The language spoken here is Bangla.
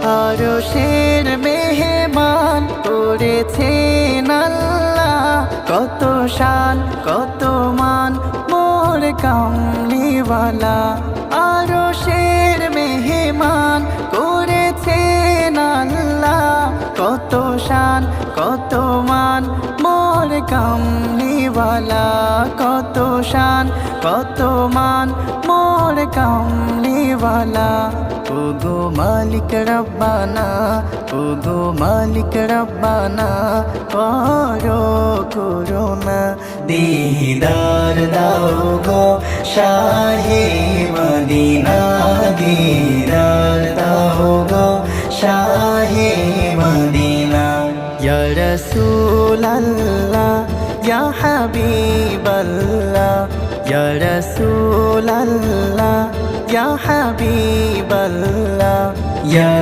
আরশের মেহমান করেছেন আল্লাহ, কত শান কত মান মোর কামলিওয়ালা। আরশের মেহমান করেছেন আল্লাহ, কত শান কত মান মোর কামলিওয়ালা। কত শান কত মান মোর কামলিওয়ালা। ওগো মালিক রব্বানা, ওগো মালিক রব্বানা, করো করুণা। দিদার দাও গো শাহে মদিনা, দিদার দাও গো শাহে মদিনা। ইয়া রাসূলাল্লাহ ইয়া হাবিবাল্লাহ, ইয়া রাসূলাল্লাহ ইয়া হাবিবাল্লাহ, ইয়া